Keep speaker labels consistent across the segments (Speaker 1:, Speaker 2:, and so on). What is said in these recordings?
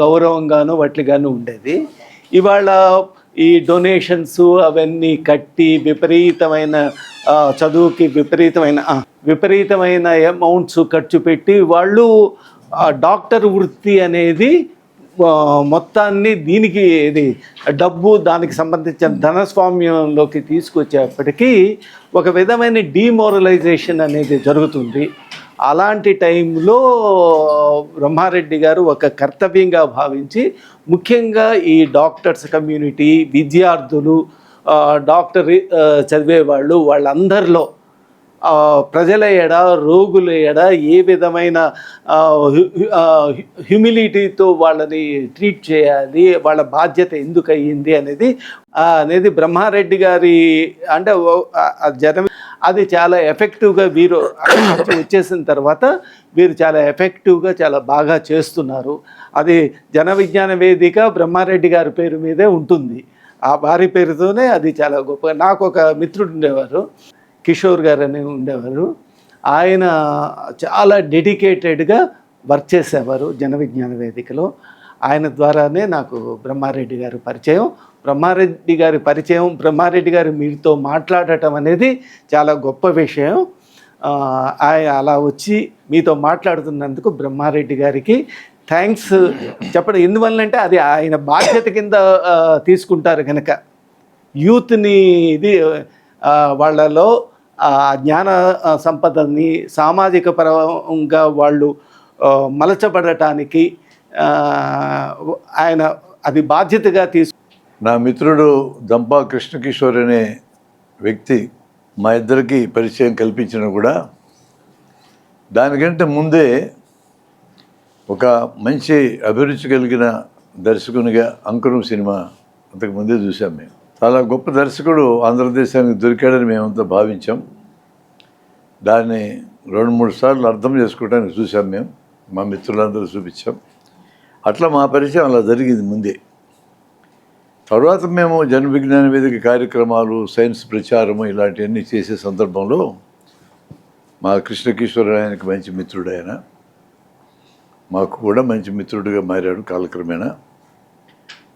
Speaker 1: గౌరవంగాను వాటిగాను ఉండేది. ఇవాళ ఈ డొనేషన్స్ అవన్నీ కట్టి విపరీతమైన చదువుకి విపరీతమైన అమౌంట్స్ ఖర్చు పెట్టి వాళ్ళు డాక్టర్ వృత్తి అనేది మొత్తాన్ని దీనికి ఇది డబ్బు దానికి సంబంధించిన ధనస్వామ్యంలోకి తీసుకొచ్చేప్పటికీ ఒక విధమైన డీమోరలైజేషన్ అనేది జరుగుతుంది. అలాంటి టైంలో బ్రహ్మారెడ్డి గారు ఒక కర్తవ్యంగా భావించి ముఖ్యంగా ఈ డాక్టర్స్ కమ్యూనిటీ, విద్యార్థులు, డాక్టర్ చదివేవాళ్ళు వాళ్ళందరిలో ప్రజల ఎడ, రోగుల ఎడ ఏ విధమైన హ్యూమిలిటీతో వాళ్ళని ట్రీట్ చేయాలి, వాళ్ళ బాధ్యత ఎందుకు అయ్యింది అనేది బ్రహ్మారెడ్డి గారి అంటే జనం అది చాలా ఎఫెక్టివ్గా వీరు వచ్చేసిన తర్వాత వీరు చాలా ఎఫెక్టివ్గా చాలా బాగా చేస్తున్నారు. అది జన విజ్ఞాన వేదిక బ్రహ్మారెడ్డి గారి పేరు మీదే ఉంటుంది. ఆ వారి పేరుతోనే అది చాలా గొప్ప. నాకు ఒక మిత్రుడు ఉండేవారు, కిషోర్ గారు అని ఉండేవారు. ఆయన చాలా డెడికేటెడ్గా వర్క్ చేసేవారు జన విజ్ఞాన వేదికలో. ఆయన ద్వారానే నాకు బ్రహ్మారెడ్డి గారి పరిచయం. బ్రహ్మారెడ్డి గారు మీతో మాట్లాడటం అనేది చాలా గొప్ప విషయం. ఆయన అలా వచ్చి మీతో మాట్లాడుతున్నందుకు బ్రహ్మారెడ్డి గారికి థ్యాంక్స్ చెప్పడం ఎందువల్లంటే అది ఆయన బాధ్యత కింద తీసుకుంటారు కనుక యూత్ని ఇది వాళ్ళలో జ్ఞాన సంపదని సామాజిక పరంగా వాళ్ళు మలచబడటానికి ఆయన అది బాధ్యతగా
Speaker 2: నా మిత్రుడు దంపా కృష్ణకిషోర్ అనే వ్యక్తి మా ఇద్దరికి పరిచయం కల్పించిన కూడా దానికంటే ముందే ఒక మంచి అభిరుచి కలిగిన దర్శకునిగా అంకురం సినిమా అంతకు ముందే చూసాం. మేము చాలా గొప్ప దర్శకుడు ఆంధ్రదేశానికి దొరికాడని మేమంతా భావించాం. దాన్ని 2-3 సార్లు అర్థం చేసుకోవడానికి చూసాం. మేము మా మిత్రులందరూ చూపించాం. అట్లా మా పరిచయం అలా జరిగింది ముందే. తర్వాత మేము జన విజ్ఞాన వేదిక కార్యక్రమాలు, సైన్స్ ప్రచారము ఇలాంటివన్నీ చేసే సందర్భంలో మా కృష్ణకిషోర్ ఆయనకి మంచి మిత్రుడు. ఆయన మాకు కూడా మంచి మిత్రుడిగా మారాడు కాలక్రమేణా.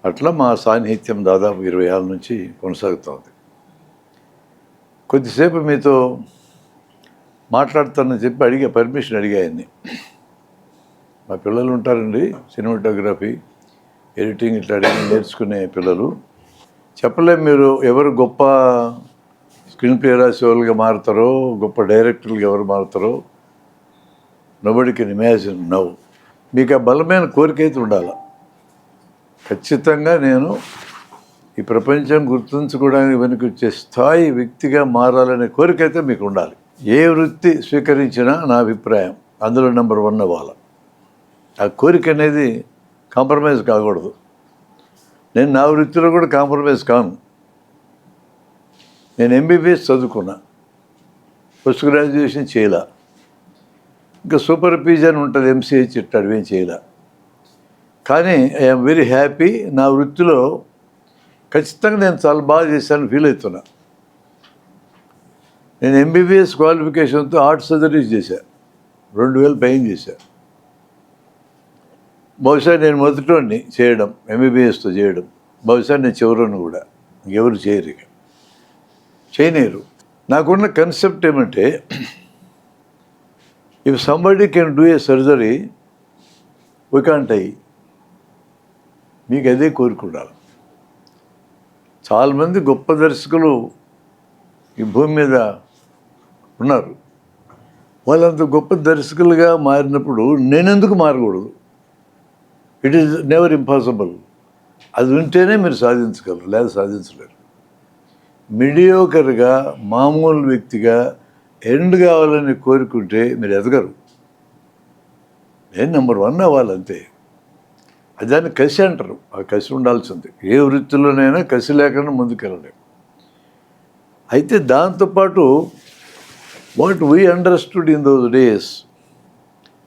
Speaker 2: అట్లా మా సాన్నిహిత్యం దాదాపు 20 ఏళ్ళ నుంచి కొనసాగుతోంది. కొద్దిసేపు మీతో మాట్లాడతానని చెప్పి పర్మిషన్ అడిగాయన్ని. మా పిల్లలు ఉంటారండి, సినిమాటోగ్రఫీ, ఎడిటింగ్ ఇట్లా నేర్చుకునే పిల్లలు. చెప్పలేం మీరు ఎవరు గొప్ప స్క్రీన్ ప్లే రాసేవాళ్ళుగా మారుతారో, గొప్ప డైరెక్టర్లుగా ఎవరు మారుతారో నోబడీ కెన్ ఇమాజిన్ నౌ. మీకు ఆ బలమైన కోరిక అయితే ఉండాలి. ఖచ్చితంగా నేను ఈ ప్రపంచం గుర్తుంచుకోవడానికి వెనుక వచ్చే స్థాయి వ్యక్తిగా మారాలనే కోరిక అయితే మీకు ఉండాలి. ఏ వృత్తి స్వీకరించినా నా అభిప్రాయం అందులో నెంబర్ 1 అవ్వాలి. ఆ కోరిక అనేది కాంప్రమైజ్ కాకూడదు. నేను నా వృత్తిలో కూడా కాంప్రమైజ్ కాను. నేను ఎంబీబీఎస్ చదువుకున్నా, పోస్ట్ గ్రాడ్యుయేషన్ చేయలే, ఇంకా సూపర్ పీజీ అని ఉంటుంది ఎంసీహెచ్ ఇట్టాడు ఏం చేయలే. కానీ ఐఎమ్ వెరీ హ్యాపీ. నా వృత్తిలో ఖచ్చితంగా నేను చాలా బాగా చేశాను ఫీల్ అవుతున్నా. నేను ఎంబీబీఎస్ క్వాలిఫికేషన్తో హార్ట్ సర్జరీస్ చేశాను, 2000 పైన చేశాను. బహుశా నేను మొదటివాడిని చేయడం, ఎంబీబీఎస్తో చేయడం. బహుశా నేను చివరిని కూడా. ఎవరు చేయరు, ఇక చేయలేరు. నాకున్న కన్సెప్ట్ ఏమంటే, if somebody can do a surgery we can't I. మీకు అదే కోరుకుంటారు. చాలామంది గొప్ప దర్శకులు ఈ భూమి మీద ఉన్నారు. వాళ్ళంత గొప్ప దర్శకులుగా మారినప్పుడు నేనెందుకు మారకూడదు? It is never impossible. అది ఉంటేనే మీరు సాధించగలరు, లేదా సాధించలేరు. మీడియోకర్గా మామూలు వ్యక్తిగా ఎండ్ కావాలని కోరుకుంటే మీరు ఎదగరు. నేను నెంబర్ 1 అవ్వాలంతే. దాన్ని కసి అంటారు. ఆ కసి ఉండాల్సింది. ఏ వృత్తిలోనైనా కసి లేకుండా ముందుకెళ్ళలేము. అయితే దాంతోపాటు what we understood in those days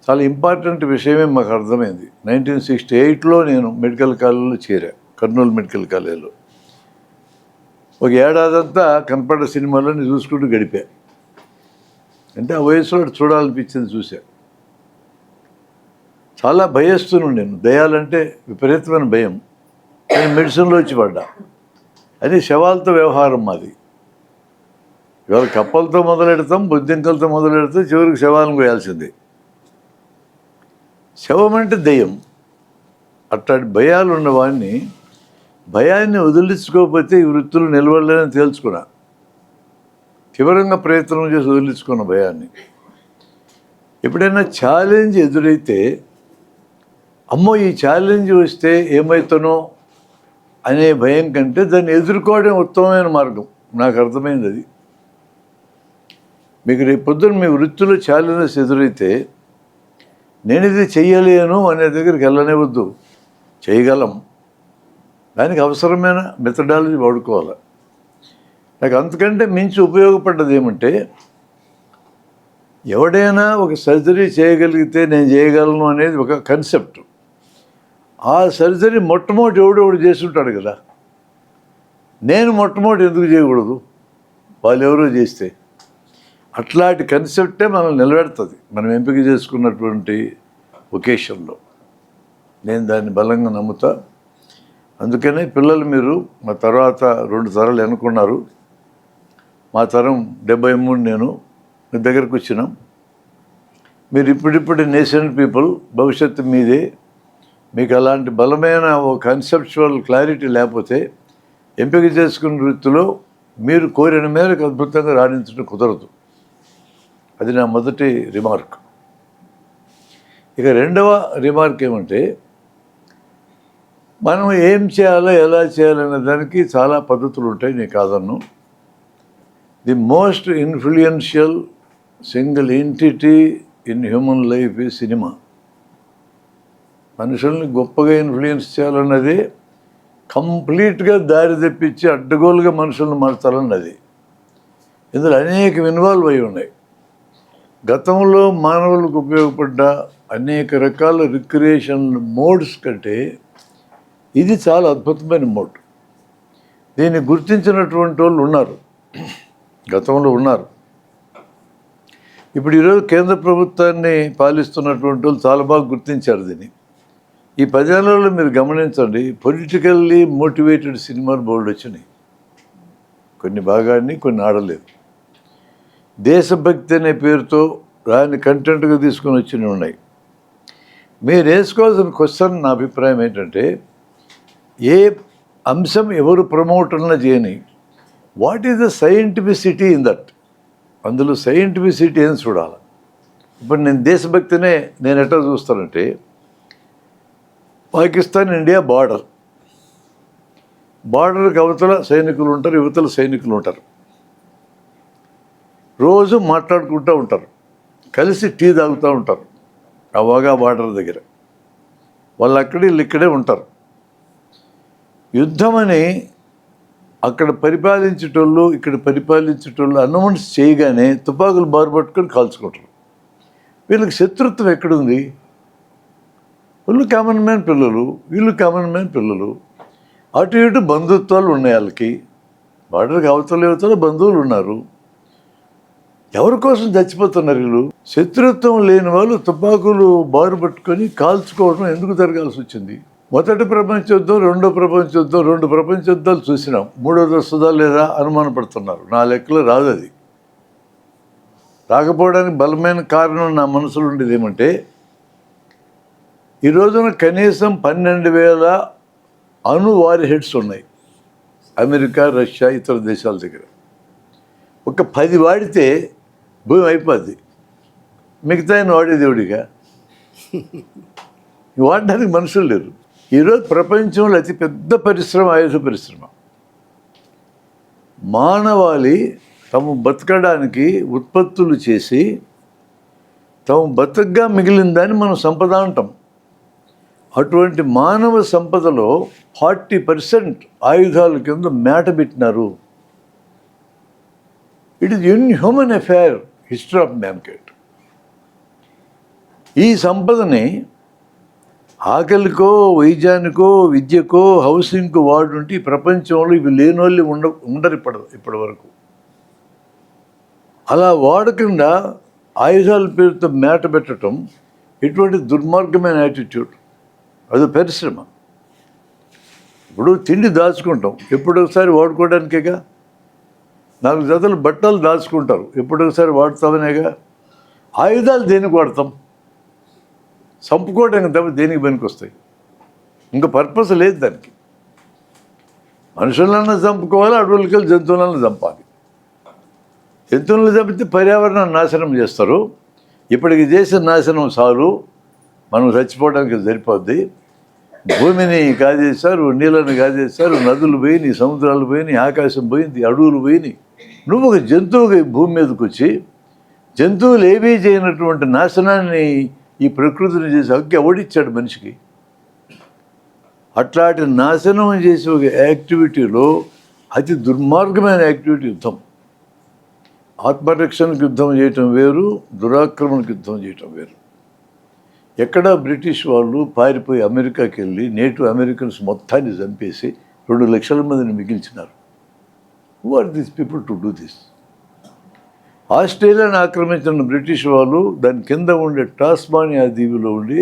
Speaker 2: చాలా ఇంపార్టెంట్ విషయమే మాకు అర్థమైంది. 1968లో నేను మెడికల్ కాలేజీలో చేరా, కర్నూలు మెడికల్ కాలేజీలో. ఒక ఏడాదంతా కనపడ్డ సినిమాలని చూసుకుంటూ గడిపా. అంటే ఆ వయసులో చూడాలనిపించింది చూసా. చాలా భయస్తున్నాను నేను. దయ్యాలంటే విపరీతమైన భయం. నేను మెడిసిన్లో వచ్చి పడ్డా. అది శవాలతో వ్యవహారం మాది. ఇవాళ కప్పలతో మొదలెడతాం, బొద్దింకలతో మొదలెడతాం, చివరికి శవాలను కోయాల్సిందే. శవం అంటే దయ్యం. అట్లాంటి భయాలు ఉన్నవాడిని, భయాన్ని వదిలించుకోకపోతే ఈ వృత్తులు నిలబడలేదని తేల్చుకున్నా. తీవ్రంగా ప్రయత్నం చేసి వదిలించుకున్న భయాన్ని. ఎప్పుడైనా ఛాలెంజ్ ఎదురైతే, అమ్మో ఈ ఛాలెంజ్ వస్తే ఏమవుతానో అనే భయం కంటే దాన్ని ఎదుర్కోవడం ఉత్తమమైన మార్గం. నాకు అర్థమైంది అది. మీకు రేపు పొద్దున మీ వృత్తిలో ఛాలెంజెస్ ఎదురైతే, నేను ఇది చెయ్యలేను అనే దగ్గరికి వెళ్ళనివద్దు. చేయగలం, దానికి అవసరమైన మెథడాలజీ వాడుకోవాలి. నాకు అంతకంటే మించి ఉపయోగపడ్డది ఏమంటే, ఎవడైనా ఒక సర్జరీ చేయగలిగితే నేను చేయగలను అనేది ఒక కన్సెప్ట్. ఆ సర్జరీ మొట్టమొదటి ఎవడెవడు చేస్తుంటాడు కదా, నేను మొట్టమొదటి ఎందుకు చేయకూడదు, వాళ్ళు ఎవరో చేస్తే? అట్లాంటి కన్సెప్టే మనల్ని నిలబెడుతుంది మనం ఎంపిక చేసుకున్నటువంటి ఒకేషన్లో. నేను దాన్ని బలంగా నమ్ముతా. అందుకనే పిల్లలు, మీరు మా తర్వాత 2 తరాలు ఎన్నుకున్నారు. మా తరం 73, నేను మీ దగ్గరకు వచ్చినాం. మీరు ఇప్పుడిప్పుడు నేషనల్ పీపుల్, భవిష్యత్తు మీదే. మీకు అలాంటి బలమైన ఓ కన్సెప్చువల్ క్లారిటీ లేకపోతే ఎంపిక చేసుకున్న వృత్తిలో మీరు కోరిన మేరకు అద్భుతంగా రాణించడం కుదరదు. అది నా మొదటి రిమార్క్. ఇక రెండవ రిమార్క్ ఏమంటే, మనం ఏం చేయాలో ఎలా చేయాలనే దానికి చాలా పద్ధతులు ఉంటాయి, నేను కాదన్ను. The most influential single entity in human life ఈ సినిమా. మనుషుల్ని గొప్పగా ఇన్ఫ్లుయెన్స్ చేయాలన్నది, కంప్లీట్గా దారి తెప్పించి అడ్డగోలుగా మనుషులను మార్చాలన్నది. ఇందులో అనేక ఇన్వాల్వ్ అయి ఉన్నాయి. గతంలో మానవులకు ఉపయోగపడ్డ అనేక రకాల రిక్రియేషన్ మోడ్స్ కంటే ఇది చాలా అద్భుతమైన మోడ్. దీన్ని గుర్తించినటువంటి వాళ్ళు ఉన్నారు, గతంలో ఉన్నారు. ఇప్పుడు ఈరోజు కేంద్ర ప్రభుత్వాన్ని పాలిస్తున్నటువంటి వాళ్ళు చాలా బాగా గుర్తించారు దీన్ని. ఈ 10 ఏళ్లలో మీరు గమనించండి, పొలిటికల్లీ మోటివేటెడ్ సినిమాలు బోల్డ్ వచ్చినాయి. కొన్ని బాగాన్ని, కొన్ని ఆడలేదు. దేశభక్తి అనే పేరుతో దాన్ని కంటెంట్గా తీసుకొని వచ్చినవి ఉన్నాయి. మీరు వేసుకోవాల్సిన క్వశ్చన్, నా అభిప్రాయం ఏంటంటే, ఏ అంశం ఎవరు ప్రమోటర్న చేయని, what is the scientificity in that? అందులో సైంటిఫిసిటీ ఏం చూడాలి. ఇప్పుడు నేను దేశభక్తినే నేను ఎట్లా చూస్తానంటే, పాకిస్తాన్ ఇండియా బార్డర్కి అవతల సైనికులు ఉంటారు, యువతల సైనికులు ఉంటారు. రోజు మాట్లాడుకుంటూ ఉంటారు, కలిసి టీ తాగుతూ ఉంటారు ఆ వాగా బార్డర్ దగ్గర. వాళ్ళు అక్కడే వీళ్ళు ఇక్కడే ఉంటారు. యుద్ధమని అక్కడ పరిపాలించేటోళ్ళు, ఇక్కడ పరిపాలించేటోళ్ళు అనౌన్స్ చేయగానే తుపాకులు బారుపట్టుకొని కాల్చుకుంటారు. వీళ్ళకి శత్రుత్వం ఎక్కడుంది? వీళ్ళు కామన్ మ్యాన్ పిల్లలు, వీళ్ళు కామన్ మ్యాన్ పిల్లలు. అటు ఇటు బంధుత్వాలు ఉన్నాయి వాళ్ళకి. బార్డర్కి అవతల యువతల బంధువులు ఉన్నారు. ఎవరి కోసం చచ్చిపోతున్నారు వీళ్ళు? శత్రుత్వం లేని వాళ్ళు తుపాకులు బారు పట్టుకొని కాల్చుకోవడం ఎందుకు జరగాల్సి వచ్చింది? మొదటి ప్రపంచ యుద్ధం, రెండో ప్రపంచ యుద్ధం, 2 ప్రపంచ యుద్ధాలు చూసినాం. మూడోది వస్తుందా లేదా అనుమానపడుతున్నారు. నా లెక్కలో రాదు. అది రాకపోవడానికి బలమైన కారణం నా మనసులో ఉండేది ఏమంటే, ఈ రోజున కనీసం 12,000 అణు వార్ హెడ్స్ ఉన్నాయి అమెరికా, రష్యా, ఇతర దేశాల దగ్గర. ఒక 10 వాడితే భూమి అయిపోద్ది. మిగతా ఆయన వాడేదేవుడిగా వాడడానికి మనుషులు లేరు. ఈరోజు ప్రపంచంలో అతిపెద్ద పరిశ్రమ ఆయుధ పరిశ్రమ. మానవాళి తాము బతకడానికి ఉత్పత్తులు చేసి తాము బతకగా మిగిలిన దాన్ని మనం సంపద అంటాం. అటువంటి మానవ సంపదలో 40% ఆయుధాల కింద మేట పెట్టినారు. It is inhuman affair, history of mankind. ఈ సంపదని ఆకలికో, వైద్యానికో, విద్యకో, హౌసింగ్కో వాడుంటే ఈ ప్రపంచంలో ఇవి లేని వాళ్ళు ఉండరు ఇప్పటి వరకు. అలా వాడకుండా ఆయుధాల పేరుతో మేట పెట్టడం ఇటువంటి దుర్మార్గమైన యాటిట్యూడ్, అది పరిశ్రమ. ఇప్పుడు తిండి దాచుకుంటాం ఎప్పుడొకసారి వాడుకోవడానికేగా. 4 జతలు బట్టలు దాచుకుంటారు ఎప్పుడొకసారి వాడుతామనేగా. ఆయుధాలు దేనికి వాడతాం? చంపుకోవడానికి తప్ప దేనికి పనికి వస్తాయి? ఇంకా పర్పస్ లేదు దానికి. మనుషులన్నా చంపుకోవాలి, అడవులకి వెళ్ళి జంతువులను చంపాలి. జంతువులను చంపితే పర్యావరణాన్ని నాశనం చేస్తారు. ఇప్పటికి చేసిన నాశనం చాలు, మనం చచ్చిపోవడానికి సరిపోద్ది. భూమిని కాజేశారు, నీళ్ళని కాజేశారు, నదులు పోయినాయి, సముద్రాలు పోయినాయి, ఆకాశం పోయింది, అడవులు పోయినాయి. నువ్వు ఒక జంతువుగా భూమి మీదకి వచ్చి జంతువులు ఏవీ చేయనటువంటి నాశనాన్ని ఈ ప్రకృతిని చేసి హక్కు ఎవడిచ్చాడు మనిషికి? అట్లాంటి నాశనం చేసే ఒక యాక్టివిటీలో అతి దుర్మార్గమైన యాక్టివిటీ యుద్ధం. ఆత్మరక్షణకు యుద్ధం చేయటం వేరు, దురాక్రమణకు యుద్ధం చేయటం వేరు. ఎక్కడ బ్రిటిష్ వాళ్ళు పారిపోయి అమెరికాకి వెళ్ళి నేటివ్ అమెరికన్స్ మొత్తాన్ని చంపేసి 2 లక్షల మందిని మిగిల్చినారు. Who are these people to do this? ఆస్ట్రేలియాను ఆక్రమించిన బ్రిటిష్ వాళ్ళు దాని కింద ఉండే టాస్మానియా దీవిలో ఉండి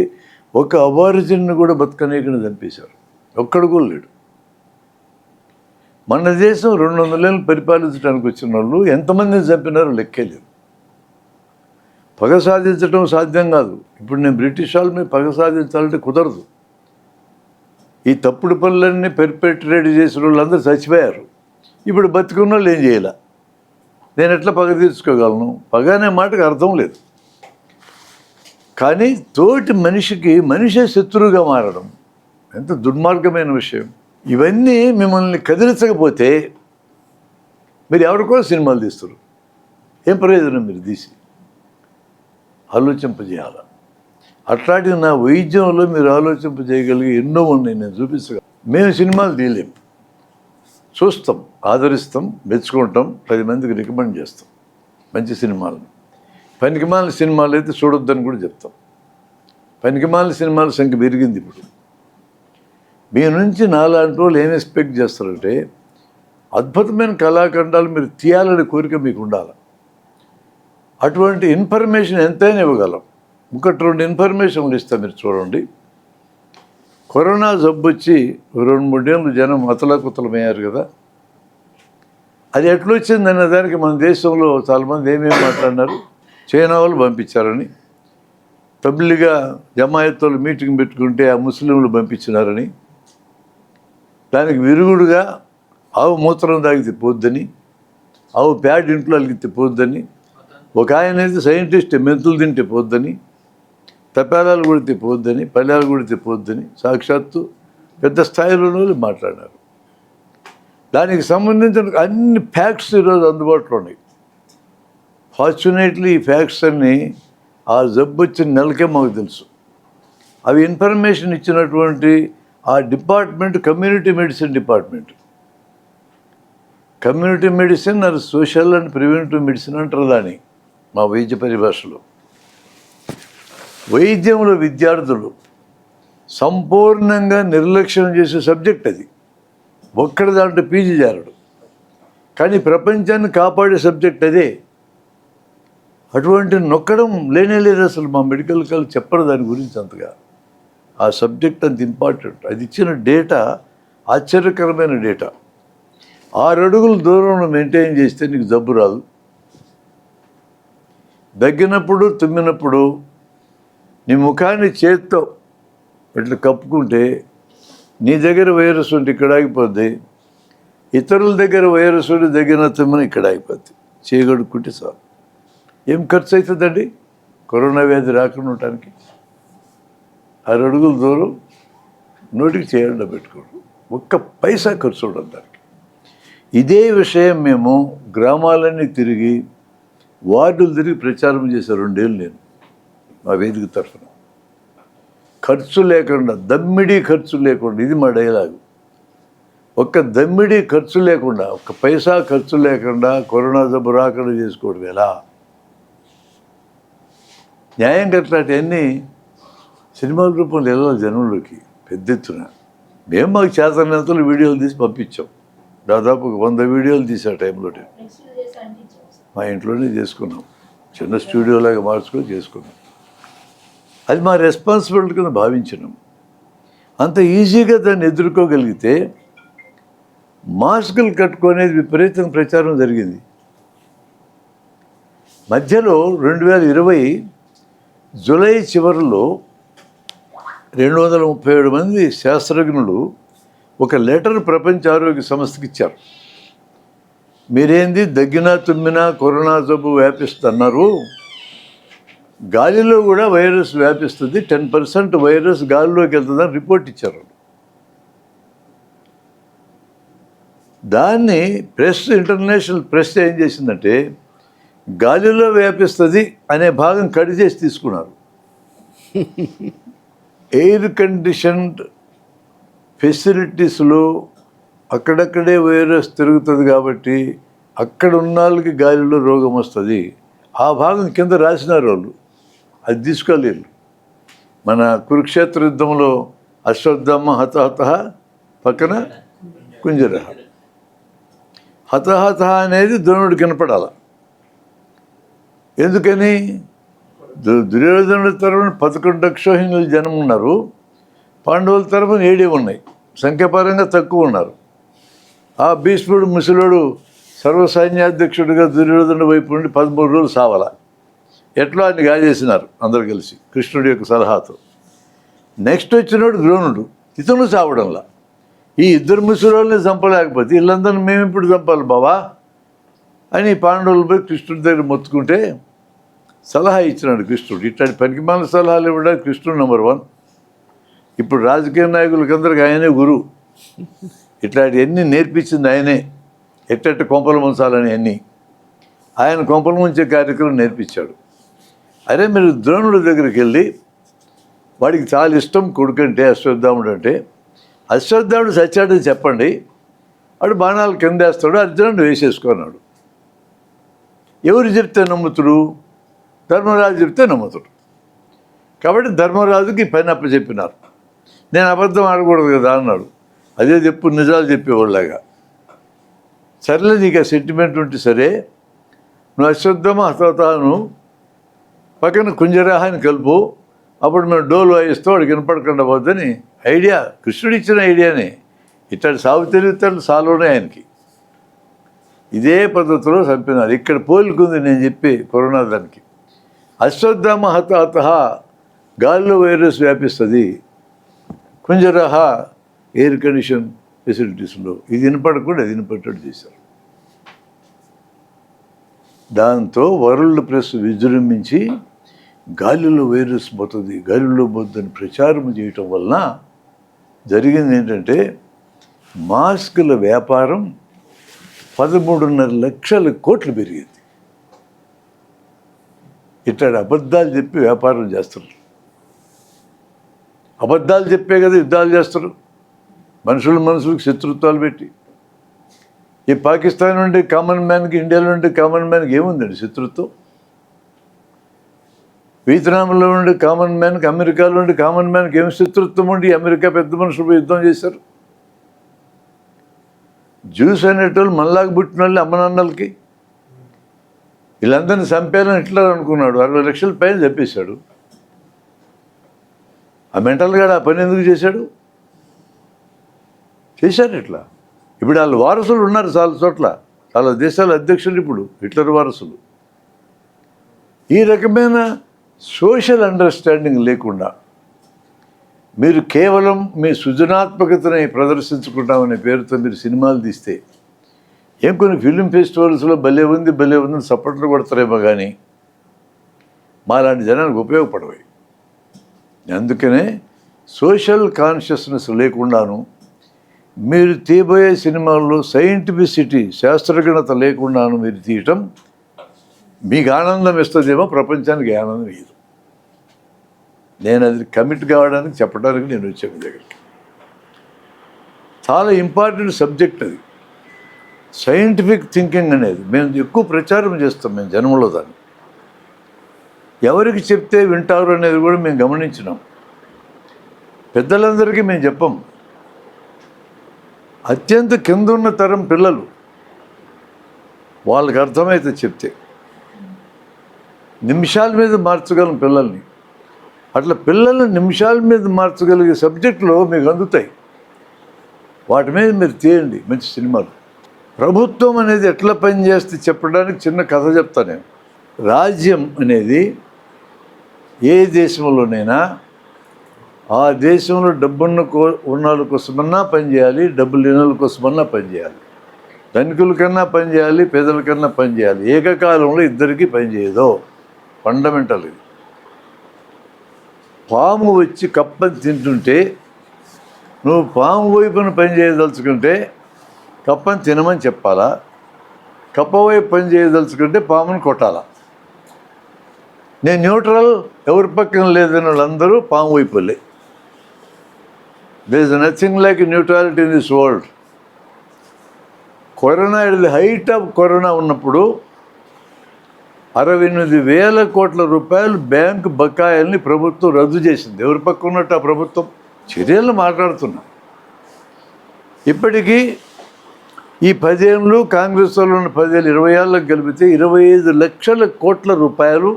Speaker 2: ఒక అబారిజిన్ను కూడా బతకనీయకుండా చంపేశారు. ఒక్కడు కూడా లేడు. మన దేశం 200 ఏళ్ళు పరిపాలించడానికి వచ్చిన వాళ్ళు ఎంతమందిని చంపినారో లెక్కే లేదు. పగ సాధించడం సాధ్యం కాదు. ఇప్పుడు నేను బ్రిటిష్ వాళ్ళ మీద పగ సాధించాలంటే కుదరదు. ఈ తప్పుడు పనులన్నీ పెర్పెట్రేట్ చేసిన వాళ్ళందరూ చచ్చిపోయారు. ఇప్పుడు బతికున్న వాళ్ళు ఏం చేయాల? నేను ఎట్లా పగ తీర్చుకోగలను? పగ అనే మాటకు అర్థం లేదు. కానీ తోటి మనిషికి మనిషే శత్రువుగా మారడం ఎంత దుర్మార్గమైన విషయం. ఇవన్నీ మిమ్మల్ని కదిలించకపోతే మీరు ఎవరికో సినిమాలు తీస్తారు. ఏం ప్రయోజనం? మీరు తీసి ఆలోచింపజేయాలి. అట్లాంటివి నా వైద్యంలో మీరు ఆలోచింపజేయగలిగే ఎన్నో ఉన్నాయి, నేను చూపిస్తాను. మేము సినిమాలు తీయలేము, చూస్తాం, ఆదరిస్తాం, మెచ్చుకుంటాం, 10 మందికి రికమెండ్ చేస్తాం మంచి సినిమాలను. పనికిమాలిన సినిమాలు అయితే చూడొద్దని కూడా చెప్తాం. పనికిమాలిన సినిమాల సంఖ్య పెరిగింది ఇప్పుడు. మీ నుంచి నాలాంటి వాళ్ళు ఏం ఎక్స్పెక్ట్ చేస్తారంటే అద్భుతమైన కళాఖండాలు మీరు తీయాలనే కోరిక మీకు ఉండాలి. అటువంటి ఇన్ఫర్మేషన్ ఎంతైనా ఇవ్వగలం. 1-2 ఇన్ఫర్మేషన్లు ఇస్తాం, మీరు చూడండి. కరోనా జబ్బు వచ్చి 2-3 ఏళ్ళు జనం అతలాకుతలమయ్యారు కదా. అది ఎట్లొచ్చిందనే దానికి మన దేశంలో చాలామంది ఏమేమి మాట్లాడినారు. చైనా వాళ్ళు పంపించారని, తబ్లిగా జమాయత్ వాళ్ళు మీటింగ్ పెట్టుకుంటే ఆ ముస్లింలు పంపించినారని, దానికి విరుగుడుగా ఆవు మూత్రం తాగితే పోద్దని, ఆవు ప్యాడ్ ఇంట్లో అలిగితే పోద్దని, ఒక ఆయన అయితే సైంటిస్ట్ మెంతులు తింటే పోద్దని, తపేలాలు కొడితే పోద్దని, పల్లెలు కొడితే పోద్దని సాక్షాత్తు పెద్ద స్థాయిలోనే మాట్లాడారు. దానికి సంబంధించిన అన్ని ఫ్యాక్ట్స్ ఈరోజు అందుబాటులో ఉన్నాయి. ఫార్చునేట్లీ ఈ ఫ్యాక్ట్స్ అన్నీ ఆ జబ్బు వచ్చిన నెలకే మాకు తెలుసు. అవి ఇన్ఫర్మేషన్ ఇచ్చినటువంటి ఆ department community medicine department. Community medicine అది సోషల్ అండ్ ప్రివెంటివ్ మెడిసిన్ అంటారు దాన్ని మా వైద్య పరిభాషలో. వైద్యంలో విద్యార్థులు సంపూర్ణంగా నిర్లక్ష్యం చేసే సబ్జెక్ట్ అది. ఒక్కడి దాంట్లో పీజీ చేరడు, కానీ ప్రపంచాన్ని కాపాడే సబ్జెక్ట్ అదే. అటువంటి నొక్కడం లేనే లేదు అసలు. మా మెడికల్ కాలేజ్ చెప్పరు దాని గురించి అంతగా. ఆ సబ్జెక్ట్ అంత ఇంపార్టెంట్. అది ఇచ్చిన డేటా ఆశ్చర్యకరమైన డేటా. 6 అడుగుల దూరంలో మెయింటైన్ చేస్తే నీకు జబ్బు రాదు. దగ్గినప్పుడు తుమ్మినప్పుడు నీ ముఖాన్ని చేత్తో ఇట్లా కప్పుకుంటే నీ దగ్గర వైరస్ ఉంటే ఇక్కడ ఆగిపోద్ది, ఇతరుల దగ్గర వైరస్ ఉంటే దగ్గర తుమ్మిన ఇక్కడ ఆగిపోద్ది. చేయగడుక్కుంటే చాలు. ఏం ఖర్చు అవుతుందండి కరోనా వ్యాధి రాకుండా ఉండటానికి? 6 అడుగుల దూరం నోటికి చేయకుండా పెట్టుకోవడం, ఒక్క పైసా ఖర్చు ఉండదు దానికి. ఇదే విషయం మేము గ్రామాలన్నీ తిరిగి వార్డులు తిరిగి ప్రచారం చేసే 2 ఏళ్ళు నేను మా వేదిక తరఫున. ఖర్చు లేకుండా, దమ్మిడీ ఖర్చు లేకుండా, ఇది మా డైలాగు. ఒక్క దమ్మిడీ ఖర్చు లేకుండా, ఒక్క పైసా ఖర్చు లేకుండా కరోనా జబ్బు రాకుండా చేసుకోవడం ఎలా? న్యాయం అట్లాంటివన్నీ సినిమాల రూపంలో వెళ్ళాలి జనంలోకి పెద్ద ఎత్తున. మేము మాకు చేతనంతలు వీడియోలు తీసి పంపించాం. దాదాపు 100 వీడియోలు తీసే టైంలో మా ఇంట్లోనే చేసుకున్నాం. చిన్న స్టూడియోలాగా మార్చుకొని చేసుకున్నాం. అది మా రెస్పాన్సిబిలిటీ కింద భావించినాం. అంత ఈజీగా దాన్ని ఎదుర్కోగలిగితే మాస్కులు కట్టుకునేది విపరీతంగా ప్రచారం జరిగింది. మధ్యలో 2020 జూలై చివరిలో 237 మంది శాస్త్రజ్ఞులు ఒక లెటర్ ప్రపంచ ఆరోగ్య సంస్థకి ఇచ్చారు. మీరేంది దగ్గినా తుమ్మినా కరోనా జబ్బు వ్యాపిస్తున్నారు, గాలిలో కూడా వైరస్ వ్యాపిస్తుంది, 10% వైరస్ గాలిలోకి వెళ్తుందని రిపోర్ట్ ఇచ్చారు. దాన్ని ప్రెస్, ఇంటర్నేషనల్ ప్రెస్ ఏం చేసిందంటే గాలిలో వ్యాపిస్తుంది అనే భాగం కట్ చేసి తీసుకున్నారు. ఎయిర్ కండిషన్డ్ ఫెసిలిటీస్లో అక్కడక్కడే వైరస్ తిరుగుతుంది కాబట్టి అక్కడ ఉన్న వాళ్ళకి గాలిలో రోగం వస్తుంది. ఆ భాగం కింద రాసినారు వాళ్ళు, అది తీసుకోలేరు. మన కురుక్షేత్ర యుద్ధంలో అశ్వత్థామ హతహత పక్కన కుంజర, హతహత అనేది ద్రోణుడికి కనపడాల. ఎందుకని? దుర్యోధనుడి తరఫున 11 అక్షోహిణులు జనం ఉన్నారు, పాండవుల తరఫున 7 ఉన్నాయి, సంఖ్యాపరంగా తక్కువ ఉన్నారు. ఆ భీష్ముడు ముసలుడు సర్వసైన్యాధ్యక్షుడిగా దుర్యోధనుడి వైపు నుండి 13 రోజులు సావాల. ఎట్లా ఆయన గాజేసినారు అందరు కలిసి కృష్ణుడి యొక్క సలహాతో. నెక్స్ట్ వచ్చినోడు ద్రోణుడు, ఇతను సావడంలా. ఈ ఇద్దరు ముసలోళ్ళని చంపలేకపోతే వీళ్ళందరినీ మేము ఇప్పుడు చంపాలి బావా అని పాండవులు పోయి కృష్ణుడి దగ్గర మొత్తుకుంటే సలహా ఇచ్చినాడు కృష్ణుడు. ఇట్లాంటి పనికిమాల సలహాలు ఇవ్వడానికి కృష్ణుడు నెంబర్ 1. ఇప్పుడు రాజకీయ నాయకులకందరికి ఆయనే గురువు. ఇట్లాంటివన్నీ నేర్పించింది ఆయనే, ఎట్టెట్ట కొంపలు ముంచాలని అన్నీ ఆయన కొంపలు ముంచే కార్యక్రమం నేర్పించాడు. అరే మీరు ద్రోణుడి దగ్గరికి వెళ్ళి, వాడికి చాలా ఇష్టం కొడుకంటే అశ్వత్థాముడు అంటే, అశ్వత్థాముడు సచ్చాడని చెప్పండి, వాడు బాణాలు కిందేస్తాడు, అర్జునుడు వేసేసుకున్నాడు. ఎవరు చెప్తే నమ్ముతుడు? ధర్మరాజు చెప్తే నమ్ముతుడు. కాబట్టి ధర్మరాజుకి పని అప్పచెప్పినారు. నేను అబద్ధం ఆడకూడదు కదా అన్నాడు. అదే చెప్పు, నిజాలు చెప్పేవాళ్ళగా. సరేలే నీకు ఆ సెంటిమెంట్ ఉంటే సరే, నువ్వు అశ్వత్థామ హతహతను పక్కన కుంజరాహాన్ని కలుపు, అప్పుడు మేము డోలు వాయిస్తూ వాడికి వినపడకుండా పోద్దని ఐడియా, కృష్ణుడు ఇచ్చిన ఐడియానే. ఇట్లాంటి సాగు తెలివితేటలు సాలోనే ఆయనకి. ఇదే పద్ధతిలో చంపినారు. ఇక్కడ పోలికుంది నేను చెప్పి కరోనా దానికి. అశ్వత్థామ హతహత గాలిలో వైరస్ వ్యాపిస్తుంది, కుంజరహ ఎయిర్ కండిషన్ ఫెసిలిటీస్లో. ఇది వినపడకుండా అది వినపట్టేట్టు చేశారు. దాంతో వరల్డ్ ప్రెస్ విజృంభించి గాలిలో వైరస్ పోతుంది, గాలిలో పోతుందని ప్రచారం చేయటం వలన జరిగింది ఏంటంటే మాస్కుల వ్యాపారం 13.5 లక్షల కోట్లు పెరిగింది. ఇట్లాంటి అబద్ధాలు చెప్పి వ్యాపారం చేస్తారు. అబద్ధాలు చెప్పే కదా యుద్ధాలు చేస్తారు, మనుషులకు శత్రుత్వాలు పెట్టి. ఈ పాకిస్తాన్ నుండి కామన్ మ్యాన్కి, ఇండియాలో నుండి కామన్ మ్యాన్కి ఏముందండి శత్రుత్వం? వియత్నాంలో నుండి కామన్ మ్యాన్కి, అమెరికాలో నుండి కామన్ మ్యాన్కి ఏం శత్రుత్వం ఉండి అమెరికా పెద్ద మనుషులు యుద్ధం చేశారు? జ్యూస్ అనేటోళ్ళు మనలాగా పుట్టిన వాళ్ళు అమ్మనాన్నలకి వీళ్ళందరినీ చంపేయాలని హిట్లర్ అనుకున్నాడు. 60 లక్షల పైన చెప్పేశాడు. ఆ మెంటల్ గాడు ఆ పని ఎందుకు చేశాడు? చేశారు ఇట్లా. ఇప్పుడు వాళ్ళు వారసులు ఉన్నారు చాలా చోట్ల, చాలా దేశాల అధ్యక్షులు ఇప్పుడు హిట్లర్ వారసులు. ఈ రకమైన సోషల్ అండర్స్టాండింగ్ లేకుండా మీరు కేవలం మీ సృజనాత్మకతని ప్రదర్శించుకుంటామనే పేరుతో మీరు సినిమాలు తీస్తే ఏం కొన్ని ఫిలిం ఫెస్టివల్స్లో భలే ఉందని సపోర్ట్లు కొడతారేమో కానీ మాలాంటి జనానికి ఉపయోగపడవు. అందుకనే సోషల్ కాన్షియస్నెస్ లేకుండాను మీరు తీయబోయే సినిమాల్లో సైంటిఫిసిటీ, శాస్త్రజ్ఞత లేకుండాను మీరు తీయటం మీకు ఆనందం ఇస్తుందేమో, ప్రపంచానికి ఆనందం ఇయ్యదు. నేను అది కమిట్ కావడానికి చెప్పడానికి నేను వచ్చాను దగ్గరికి. చాలా ఇంపార్టెంట్ సబ్జెక్ట్ అది, సైంటిఫిక్ థింకింగ్ అనేది. మేము ఎక్కువ ప్రచారం చేస్తాం మేము జనంలో దాన్ని. ఎవరికి చెప్తే వింటారు అనేది కూడా మేము గమనించినాం. పెద్దలందరికీ మేము చెప్పం. అత్యంత కింద ఉన్న తరం పిల్లలు వాళ్ళకి అర్థమైతే చెప్తే నిమిషాల మీద మార్చగలం పిల్లల్ని. అట్లా పిల్లల్ని నిమిషాల మీద మార్చగలిగే సబ్జెక్టులు మీకు అందుతాయి. వాటి మీద మీరు తీయండి మంచి సినిమాలు. ప్రభుత్వం అనేది ఎట్లా పనిచేస్తే చెప్పడానికి చిన్న కథ చెప్తాను నేను. రాజ్యం అనేది ఏ దేశంలోనైనా ఆ దేశంలో డబ్బున్న ఉన్నోళ్ళ కోసమన్నా పనిచేయాలి, డబ్బు లేని వాళ్ళ కోసమన్నా పనిచేయాలి. ధనికుల కన్నా పనిచేయాలి, పేదల కన్నా పనిచేయాలి. ఏకకాలంలో ఇద్దరికీ పనిచేయదు. ఫండమెంటల్ ఇది. పాము వచ్చి కప్పని తింటుంటే నువ్వు పాము వైపున పని చేయదలుచుకుంటే కప్పని తినమని చెప్పాలా? కప్ప వైపు పని చేయదలుచుకుంటే పాముని కొట్టాలా? నేను న్యూట్రల్, ఎవరి పక్కన లేదని వాళ్ళందరూ పాము వైపు వెళ్ళే. There is nothing like neutrality in this world. Corona, the height of corona ఉన్నప్పుడు 68,000 కోట్ల రూపాయలు బ్యాంకు బకాయిల్ని ప్రభుత్వం రద్దు చేసింది. ఎవరి పక్క ఉన్నట్టు ఆ ప్రభుత్వం చర్యలు మాట్లాడుతున్నా. ఇప్పటికీ ఈ 10 ఏళ్ళు కాంగ్రెస్ వాళ్ళు ఉన్న 10 ఏళ్ళు 20 ఏళ్ళకి కలిపితే 25 లక్షల కోట్ల రూపాయలు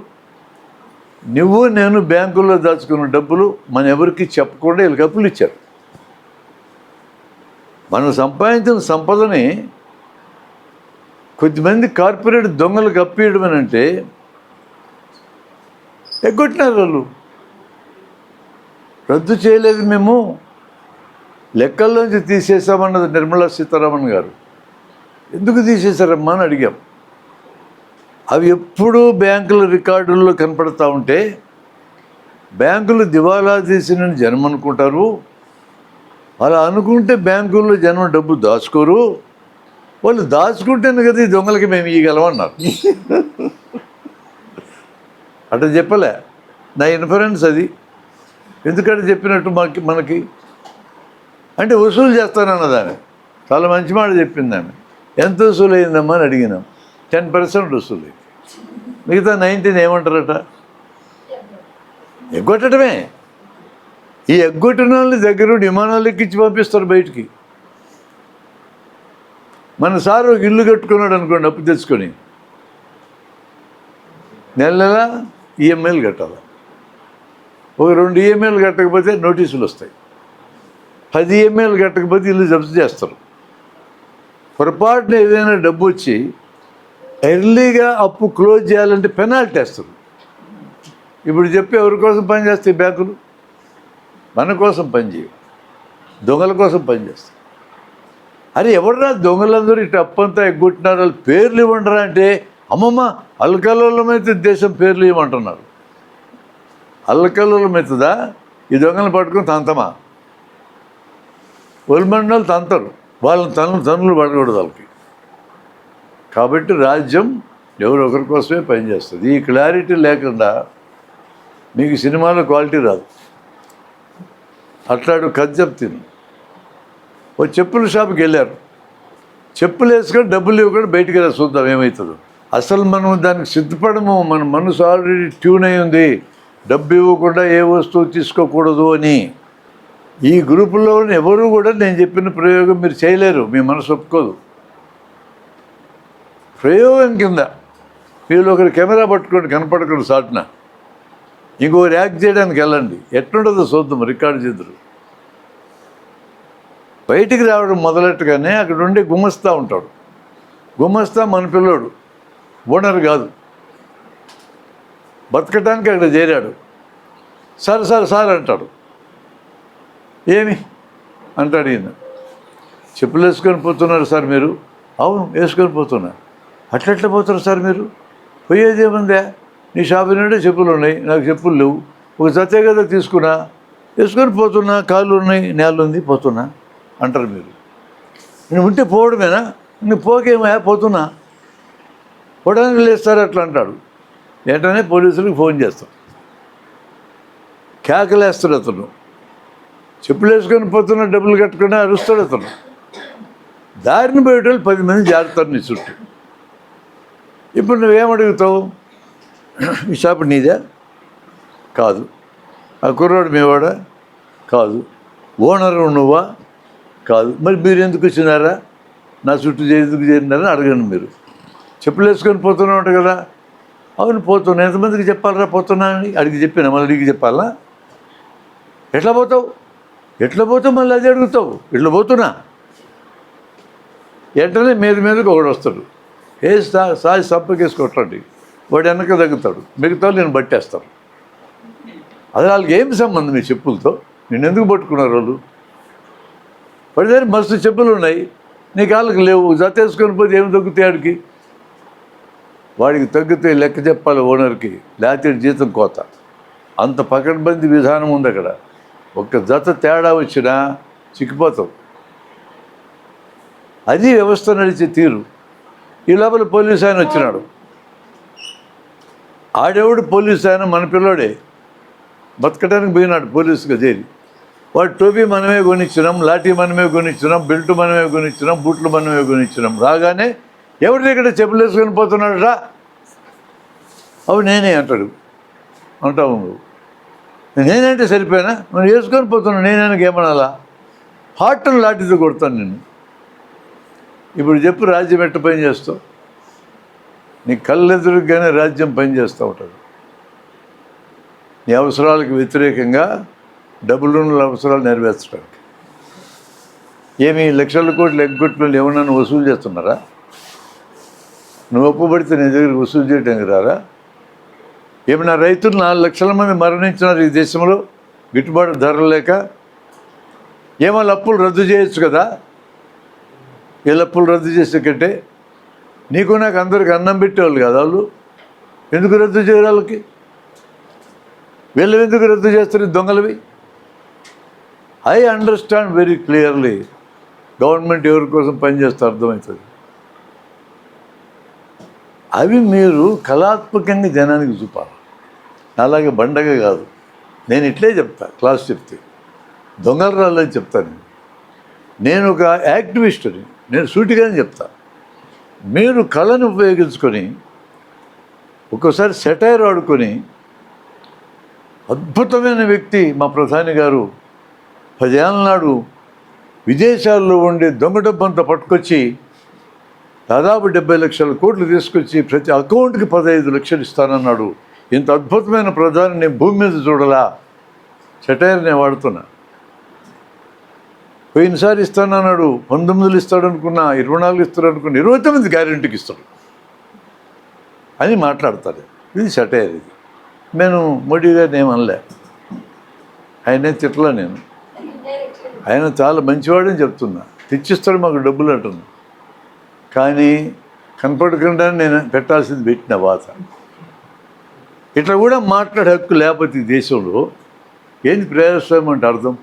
Speaker 2: నువ్వు నేను బ్యాంకుల్లో దాచుకున్న డబ్బులు మన ఎవరికి చెప్పకుండా వీళ్ళకి అప్పులు ఇచ్చారు. మనం సంపాదించిన సంపదని కొద్దిమంది కార్పొరేట్ దొంగలకు అప్పియడం అని అంటే ఎగ్గొట్టినారు వాళ్ళు. రద్దు చేయలేదు, మేము లెక్కల్లోంచి తీసేసామన్నది నిర్మలా సీతారామన్ గారు. ఎందుకు తీసేశారమ్మా అని అడిగాం. అవి ఎప్పుడూ బ్యాంకుల రికార్డుల్లో కనపడతా ఉంటే బ్యాంకులు దివాలా తీసినని జనం అనుకుంటారు. అలా అనుకుంటే బ్యాంకుల్లో జనం డబ్బు దాచుకోరు. వాళ్ళు దాచుకుంటేనే కదా ఈ దొంగలకి మేము ఇవ్వగలమన్నారు. అట్లా చెప్పలే, నా ఇన్ఫరెన్స్ అది. ఎందుకంటే చెప్పినట్టు మనకి అంటే వసూలు చేస్తానన్నది ఆమె. చాలా మంచి మాట చెప్పింది ఆమె. ఎంత వసూలు అయిందమ్మా అని అడిగినాం. 10% వసూలు. మిగతా 19 ఏమంటారట? ఎగ్గొట్టడమే. ఈ ఎగ్గొట్టిన వాళ్ళని దగ్గర విమానాలు ఎక్కించి పంపిస్తారు బయటికి. మన సార్ ఒక ఇల్లు కట్టుకున్నాడు అనుకోండి, అప్పు తెచ్చుకొని నెల నెల ఈఎంఐలు కట్టాలి. ఒక 2 ఈఎంఐలు కట్టకపోతే నోటీసులు వస్తాయి. 10 ఈఎంఐలు కట్టకపోతే ఇల్లు జప్తు చేస్తారు. పొరపాటున ఏదైనా డబ్బు వచ్చి ఎర్లీగా అప్పు క్లోజ్ చేయాలంటే పెనాల్టీ వేస్తారు. ఇప్పుడు చెప్పి ఎవరి కోసం పనిచేస్తాయి బ్యాంకులు? మన కోసం పనిచేయవు, దొంగల కోసం పనిచేస్తాయి. అరే ఎవడరా దొంగలందరూ ఇటు అప్పంతా ఎగ్గొట్టినారు, వాళ్ళు పేర్లు ఇవ్వండిరా అంటే అమ్మమ్మ అల్లకల్లోలమైతే దేశం పేర్లు ఇవ్వమంటున్నారు. అల్లకల్లోలమవుతుందా? ఈ దొంగలను పట్టుకుని తంతమా? ఒలిమండలు తంతరు, వాళ్ళని తనులు పడకూడదు వాళ్ళకి. కాబట్టి రాజ్యం ఎవరొకరి కోసమే పనిచేస్తుంది. ఈ క్లారిటీ లేకుండా మీకు సినిమాలో క్వాలిటీ రాదు. అట్లాడు కజ్జప్ తిను. ఓ చెప్పుల షాప్కి వెళ్ళారు, చెప్పులు వేసుకొని డబ్బులు ఇవ్వకుండా బయటికి వెళ్ళి చూద్దాం ఏమవుతుందో. అసలు మనం దానికి సిద్ధపడము. మన మనసు ఆల్రెడీ ట్యూన్ అయి ఉంది, డబ్బు ఇవ్వకుండా ఏ వస్తువు తీసుకోకూడదు అని. ఈ గ్రూపుల్లో ఎవరు కూడా నేను చెప్పిన ప్రయోగం మీరు చేయలేరు, మీ మనసు ఒప్పుకోదు. ప్రయోగం కింద మీరు ఒకరు కెమెరా పట్టుకోండి, కనపడకుండా సాటున ఇంకొకరు యాక్ట్ చేయడానికి వెళ్ళండి, ఎట్లుంటుందో చూద్దాం, రికార్డు చేద్దరు. బయటికి రావడం మొదలెట్టగానే అక్కడ ఉండి గుమస్తా ఉంటాడు. గుమస్తా మన పిల్లోడు, ఓనర్ కాదు. బతకటానికి అక్కడ చేరాడు. సార్ సార్ సార్ అంటాడు. ఏమి అంటాడు ఈయన. చెప్పులు వేసుకొని పోతున్నారు సార్ మీరు? అవును వేసుకొని పోతున్నా. అట్లెట్లా పోతారు సార్ మీరు? పోయేది ఏముందా, నీ షాపు నుండి చెప్పులు ఉన్నాయి, నాకు చెప్పులు లేవు, ఒక జతే కదా తీసుకున్నా, వేసుకొని పోతున్నా, కాళ్ళు ఉన్నాయి, నేల ఉంది, పోతున్నా అంటారు మీరు. నేను ఉంటే పోవడమేనా? నువ్వు పోకేమయ్యా, పోతున్నా. పోవడానికి లేస్తారు అట్లా అంటాడు. వెంటనే పోలీసులకు ఫోన్ చేస్తాం. కేకలేస్తాడు అతను. చెప్పులు వేసుకొని పోతున్నా, డబ్బులు కట్టుకున్నా అరుస్తాడు అతను. దారిని పోయేటోళ్ళు 10 మంది జారుతారు నీ చుట్టూ. ఇప్పుడు నువ్వేమడుగుతావు? ఈ షాపు నీదా? కాదు. ఆ కుర్రాడు మేవాడా? కాదు. ఓనరు నువ్వా? కాదు. మరి మీరు ఎందుకు వచ్చినారా, నా చుట్టూ ఎందుకు చేరినారని అడగండి. మీరు చెప్పులు వేసుకొని పోతున్నా ఉంటా కదా. అవును పోతున్నా. ఎంతమందికి చెప్పాలరా పోతున్నా అని అడిగి చెప్పినా, మళ్ళీ అడిగి చెప్పాలా? ఎట్లా పోతావు మళ్ళీ అది అడుగుతావు. ఇట్లా పోతున్నా వెంటనే మీదకి ఒకడు వస్తాడు, సాయి సంపకేసి కొట్టండి, వాడు వెనక తగ్గుతాడు, మిగతా నేను పట్టేస్తాను. అది వాళ్ళకి ఏం సంబంధం మీ చెప్పులతో? నేను ఎందుకు పట్టుకున్నారు వాళ్ళు? వాడి దగ్గర మస్తు చెప్పులు ఉన్నాయి, నీ కాళ్ళకి లేవు, జత వేసుకొని పోతే ఏమి తగ్గుతాయి ఆడికి? వాడికి తగ్గితే లెక్క చెప్పాలి ఓనర్కి, లేకపోతే జీతం కోత. అంత పకడ్బందీ విధానం ఉంది అక్కడ. ఒక్క జత తేడా వచ్చినా చిక్కిపోతావు. అది వ్యవస్థ నడిచే తీరు. ఈ లోపల పోలీసు ఆయన వచ్చినాడు. ఆడెవడు పోలీసు ఆయన? మన పిల్లోడే బతకడానికి పోయినాడు పోలీసుగా చేరి. వాడు టోపీ మనమే కొనిచ్చినాం, లాఠీ మనమే కొనిచ్చినాం, బెల్ట్ మనమే కొనిచ్చినాం, బూట్లు మనమే కొనిచ్చినాం. రాగానే ఎవరి దగ్గర చెప్పులు వేసుకొని పోతున్నాడు రా, అవి నేనే అంటావు నువ్వు. నేనంటే సరిపోయినా, నువ్వు వేసుకొని పోతున్నావు, నేనైనా ఏమనాలా? హార్ట్ను లాఠీతో కొడతాను నేను. ఇప్పుడు చెప్పు, రాజ్యం ఎట్ట పని చేస్తావు? నీ కళ్ళెదురుగానే రాజ్యం పనిచేస్తూ ఉంటుంది. నీ అవసరాలకు వ్యతిరేకంగా డబ్బులున్న అవసరాలు నెరవేర్చడానికి. ఏమి లక్షల కోట్లు ఎగ్గొట్లు ఏమన్నా వసూలు చేస్తున్నారా? నువ్వు ఒప్పుబడితే నీ దగ్గరికి వసూలు చేయడానికి రారా? ఏమైనా రైతులు 4 లక్షల మంది మరణించినారు ఈ దేశంలో గిట్టుబాటు ధరలు లేక. ఏమైనా అప్పులు రద్దు చేయొచ్చు కదా? వీళ్ళ అప్పులు రద్దు చేసే కంటే నీకు నాకు అందరికి అన్నం పెట్టేవాళ్ళు కదా వాళ్ళు. ఎందుకు రద్దు చేయరు వాళ్ళకి? వీళ్ళు ఎందుకు రద్దు చేస్తారు దొంగలవి? I understand very clearly government ఎవరి కోసం పనిచేస్తే అర్థమవుతుంది. అవి మీరు కళాత్మకంగా జనానికి చూపాలి, అలాగే బండగా కాదు. నేను ఇట్లే చెప్తా, క్లాస్ చెప్తే దొంగల రాళ్ళని చెప్తాను. నేను ఒక యాక్టివిస్టుని, నేను సూటిగానే చెప్తా. మీరు కళను ఉపయోగించుకొని ఒక్కోసారి సెటైర్ ఆడుకొని, అద్భుతమైన వ్యక్తి మా ప్రధాని గారు 10 ఏళ్ళ నాడు విదేశాల్లో ఉండే దొంగ డబ్బంతా పట్టుకొచ్చి దాదాపు 70 లక్షల కోట్లు తీసుకొచ్చి ప్రతి అకౌంట్కి 15 లక్షలు ఇస్తానన్నాడు. ఇంత అద్భుతమైన ప్రధాని నేను భూమి మీద చూడలా. సెటైర్ నేను వాడుతున్నా. పోయినసారి ఇస్తానన్నాడు, 19 ఇస్తాడు అనుకున్నా, 24 ఇస్తాడు అనుకున్నా, 29 గ్యారెంటీకి ఇస్తాడు అని మాట్లాడతాడు. ఇది సెటైర్. ఇది నేను మోడీ గారిని ఏమనలే, ఆయనే తిట్టలా. నేను ఆయన చాలా మంచివాడని చెప్తున్నా, తెచ్చిస్తాడు మాకు డబ్బులు అంటున్నా. కానీ కనపడకుండా నేను పెట్టాల్సింది పెట్టిన వాత. ఇట్లా కూడా మాట్లాడే హక్కు లేకపోతే ఈ దేశంలో ఏంది ప్రజాస్వామ్యం అంటే అర్థం?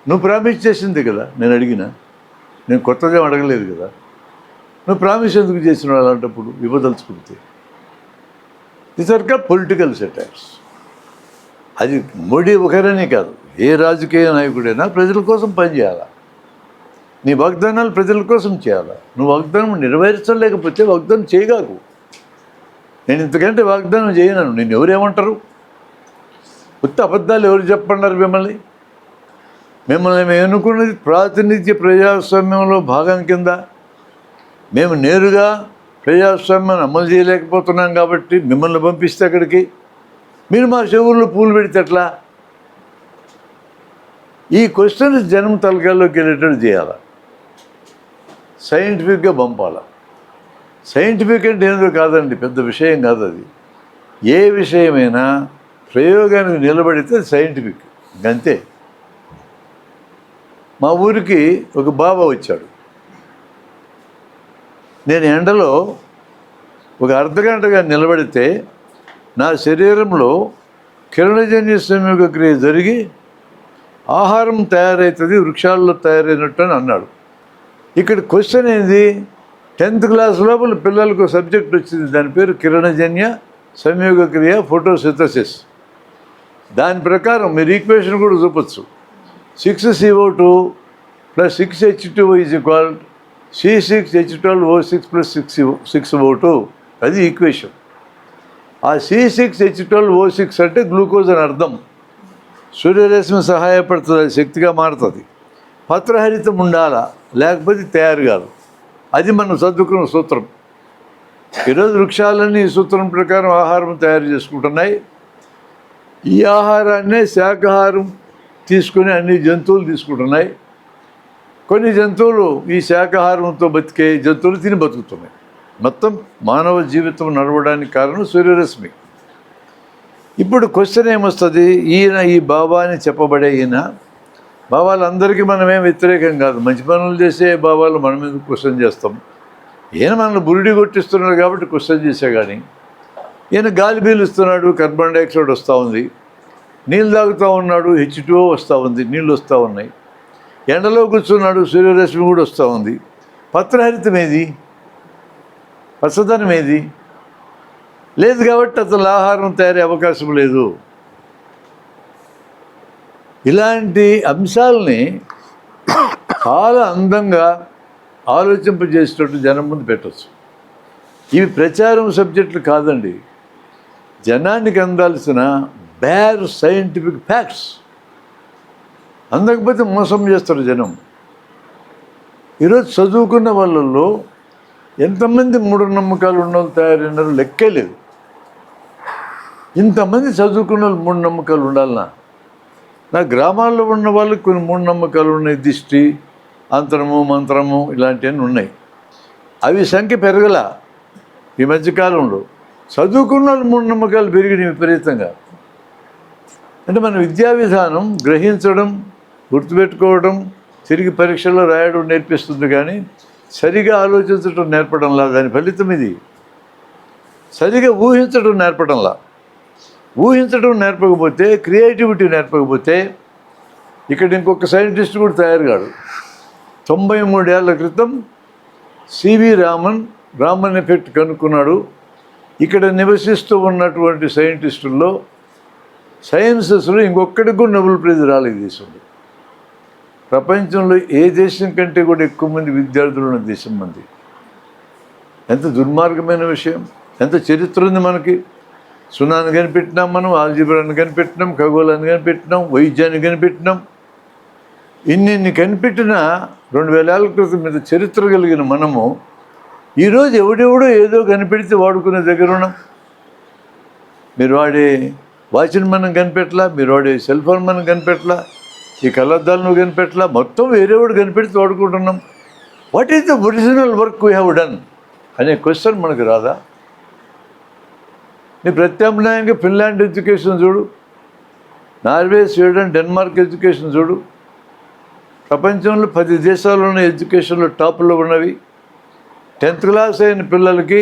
Speaker 2: నువ్వు ప్రామిస్ చేసింది కదా నేను అడిగినా, నేను కొత్తగా అడగలేదు కదా. నువ్వు ప్రామిస్ ఎందుకు చేసిన అలాంటప్పుడు ఇవ్వదలుచుకుంటే? These are political satires. అది మోడీ ఒకరనే కాదు, ఏ రాజకీయ నాయకుడైనా ప్రజల కోసం పనిచేయాలా. నీ వాగ్దానాలు ప్రజల కోసం చేయాలా. నువ్వు వాగ్దానం నెరవేర్చలేకపోతే వాగ్దానం చేయగాకు. నేను ఇంతకంటే వాగ్దానం చేయను. నేను ఎవరేమంటారు? కొత్త అబద్ధాలు ఎవరు చెప్పన్నారు మిమ్మల్ని? మేము ఎన్నుకున్నది ప్రాతినిధ్య ప్రజాస్వామ్యంలో భాగం కింద. మేము నేరుగా ప్రజాస్వామ్యాన్ని అమలు చేయలేకపోతున్నాం కాబట్టి మిమ్మల్ని పంపిస్తే అక్కడికి మీరు మా చెవుల్లో పూలు పెడితే ఎట్లా? ఈ క్వశ్చన్ జనం తలకాల్లోకి వెళ్ళేటట్టు చేయాలి, సైంటిఫిక్గా పంపాలి. సైంటిఫిక్ అంటే ఏదో కాదండి, పెద్ద విషయం కాదు అది. ఏ విషయమైనా ప్రయోగానికి నిలబడితే సైంటిఫిక్, అంతే. మా ఊరికి ఒక బాబా వచ్చాడు. నేను ఎండలో ఒక అర్ధగంటగా నిలబడితే నా శరీరంలో కిరణజన్య సంయోగ క్రియ జరిగి ఆహారం తయారవుతుంది, వృక్షాల్లో తయారైనట్టు అని అన్నాడు. ఇక్కడ క్వశ్చన్ ఏంది? 10th క్లాస్ లోపల పిల్లలకు సబ్జెక్ట్ వచ్చింది, దాని పేరు కిరణజన్య సంయోగ క్రియ ఫోటోసింథసిస్. దాని ప్రకారం మీరు ఈక్వేషన్ కూడా చూపచ్చు. 6CO2 + 6H2 = C6H12O6 + 6O2. అది ఈక్వేషన్. ఆ C6H12O6 అంటే గ్లూకోజ్ అని అర్థం. సూర్యరశ్మి సహాయపడుతుంది, అది శక్తిగా మారుతుంది. పత్రహరితం ఉండాలా, లేకపోతే తయారు కాదు. అది మనం చదువుకున్న సూత్రం. ఈరోజు వృక్షాలన్నీ ఈ సూత్రం ప్రకారం ఆహారం తయారు చేసుకుంటున్నాయి. ఈ ఆహారాన్నే శాకాహారం తీసుకుని అన్ని జంతువులు తీసుకుంటున్నాయి. కొన్ని జంతువులు ఈ శాకాహారంతో బతికే జంతువులు తిని బతుకుతున్నాయి. మొత్తం మానవ జీవితం నడవడానికి కారణం సూర్యరశ్మి. ఇప్పుడు క్వశ్చన్ ఏమొస్తుంది, ఈ బాబా అని చెప్పబడే బాబాలందరికీ మనమేం వ్యతిరేకం కాదు. మంచి పనులు చేసే బాబాలు మనం ఎందుకు క్వశ్చన్ చేస్తాం? ఈయన మనల్ని బురిడి కొట్టిస్తున్నాడు కాబట్టి క్వశ్చన్ చేసే, కానీ ఈయన గాలి పీలుస్తున్నాడు, కార్బన్ డైఆక్సైడ్ వస్తూ ఉంది. నీళ్ళు తాగుతూ ఉన్నాడు, H2O వస్తూ ఉంది, నీళ్ళు వస్తూ ఉన్నాయి. ఎండలో కూర్చున్నాడు, సూర్యరశ్మి కూడా వస్తూ ఉంది. పత్రహరితం ఏది? పచ్చదనం ఏది? లేదు కాబట్టి అసలు ఆహారం తయారయ్యే అవకాశం లేదు. ఇలాంటి అంశాలని చాలా అందంగా ఆలోచింపజేసేటట్టు జనం ముందు పెట్టచ్చు. ఇవి ప్రచారం సబ్జెక్టులు కాదండి, జనానికి అందాల్సిన బేర్ సైంటిఫిక్ ఫ్యాక్ట్స్. అందకపోతే మోసం చేస్తారు జనం. ఈరోజు చదువుకున్న వాళ్ళల్లో ఎంతమంది మూఢనమ్మకాలు ఉన్న వాళ్ళు తయారైనారో లెక్కే లేదు. ఇంతమంది చదువుకున్న వాళ్ళు మూఢనమ్మకాలు ఉండాలన్నా? నా గ్రామాల్లో ఉన్న వాళ్ళకి కొన్ని మూఢనమ్మకాలు ఉన్నాయి, దిష్టి, అంతరము, మంత్రము ఇలాంటివన్నీ ఉన్నాయి. అవి సంఖ్య పెరగల ఈ మధ్యకాలంలో. చదువుకున్న వాళ్ళు మూఢనమ్మకాలు పెరిగినాయి విపరీతంగా. అంటే మన విద్యా విధానం గ్రహించడం, గుర్తుపెట్టుకోవడం, తిరిగి పరీక్షల్లో రాయడం నేర్పిస్తుంది, కానీ సరిగా ఆలోచించడం నేర్పడంలా. దాని ఫలితం ఇది. సరిగా ఊహించడం నేర్పడంలా. ఊహించడం నేర్పకపోతే, క్రియేటివిటీ నేర్పకపోతే, ఇక్కడ ఇంకొక సైంటిస్ట్ కూడా తయారు కాడు. 93 ఏళ్ల క్రితం సివి రామన్ ఎఫెక్ట్ కనుక్కున్నాడు. ఇక్కడ నివసిస్తూ ఉన్నటువంటి సైంటిస్టుల్లో సైన్సెస్లో ఇంకొక్కడికి కూడా నోబెల్ ప్రైజ్ రాలేదు దేశంలో. ప్రపంచంలో ఏ దేశం కంటే కూడా ఎక్కువ మంది విద్యార్థులు ఉన్న దేశం మంది. ఎంత దుర్మార్గమైన విషయం! ఎంత చరిత్ర ఉంది మనకి. సున్నాన్ని కనిపెట్టినాం మనం, ఆల్జీబ్రాని కనిపెట్టినాం, ఖగోళాన్ని కనిపెట్టినాం, వైద్యాన్ని కనిపెట్టినాం. ఇన్ని కనిపెట్టిన 2000 ఏళ్ల క్రితం మీద చరిత్ర కలిగిన మనము ఈరోజు ఎవడెవడో ఏదో కనిపెడితే వాడుకునే దగ్గర ఉన్నాం. మీరు వాడే వాచ్ని మనం కనిపెట్టలా, మీరు వాడే సెల్ ఫోన్ మనం కనిపెట్టలా, ఈ కళ్ళద్దాలు నువ్వు కనిపెట్టలా, మొత్తం వేరేవాడు కనిపెడితే వాడుకుంటున్నాం. What is the original work we have done అనే క్వశ్చన్ మనకు రాదా? నీ ప్రత్యామ్నాయంగా ఫిన్లాండ్ ఎడ్యుకేషన్ చూడు, నార్వే, స్వీడన్, డెన్మార్క్ ఎడ్యుకేషన్ చూడు. ప్రపంచంలో 10 దేశాల్లోనే ఎడ్యుకేషన్లో టాప్లో ఉన్నవి. 10th క్లాస్ అయిన పిల్లలకి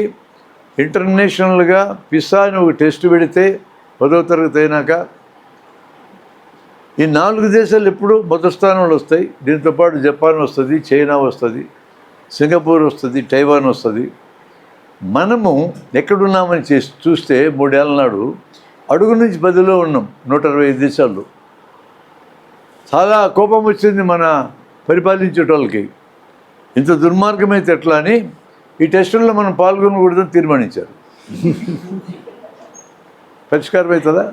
Speaker 2: ఇంటర్నేషనల్గా పిసా అని ఒక టెస్ట్ పెడితే 10వ తరగతి అయినాక ఈ 4 దేశాలు ఎప్పుడు మొదటి స్థానంలో వస్తాయి. దీంతోపాటు జపాన్ వస్తుంది, చైనా వస్తుంది, సింగపూర్ వస్తుంది, టైవాన్ వస్తుంది. మనము ఎక్కడున్నామని చూస్తే 3 ఏళ్ళ నాడు అడుగు నుంచి 10లో ఉన్నాం 125 దేశాల్లో. చాలా కోపం వచ్చింది మన పరిపాలించేటోళ్ళకి. ఇంత దుర్మార్గమైతే ఎట్లా అని ఈ టెస్టుల్లో మనం పాల్గొనకూడదని తీర్మానించారు. పరిష్కారం అవుతుందా?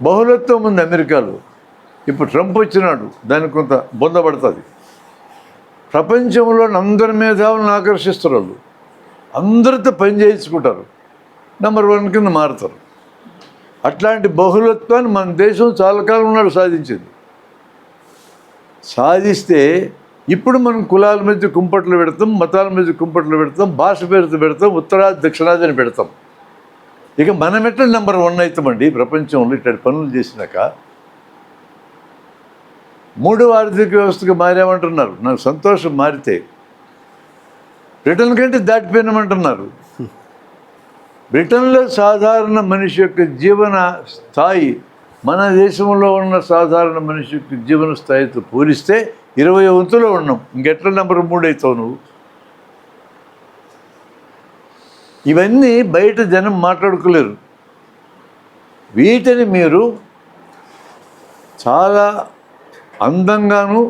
Speaker 2: బహుళత్వం ఉంది అమెరికాలో. ఇప్పుడు ట్రంప్ వచ్చినాడు, దానికి కొంత బొందపడుతుంది. ప్రపంచంలో అందరి మేధావులను ఆకర్షిస్తారు వాళ్ళు. అందరితో పని చేయించుకుంటారు, నెంబర్ 1 కింద మారుతారు. అట్లాంటి బహుళత్వాన్ని మన దేశం చాలా కాలం నాడు సాధించింది. సాధిస్తే ఇప్పుడు మనం కులాల మధ్య కుంపట్లు పెడతాం, మతాల మధ్య కుంపట్లు పెడతాం, భాష పేరుతో పెడతాం, ఉత్తరాది దక్షిణాది అని పెడతాం. ఇక మనం ఎట్లా నెంబర్ 1 అవుతామండి ప్రపంచంలో ఇట్లాంటి పనులు చేసినాక? 3వ ఆర్థిక వ్యవస్థగా మారామంటున్నారు. నాకు సంతోషం మారితే. బ్రిటన్ కంటే దాటిపోయినామంటున్నారు. బ్రిటన్లో సాధారణ మనిషి యొక్క జీవన స్థాయి మన దేశంలో ఉన్న సాధారణ మనిషి యొక్క జీవన స్థాయితో పోలిస్తే 20 వంతులో ఉన్నాం. ఇంకెట్లా నెంబర్ 3 అవుతావు నువ్వు? ఇవన్నీ బయట జనం మాట్లాడుకోలేరు. వీటిని మీరు చాలా అందంగాను,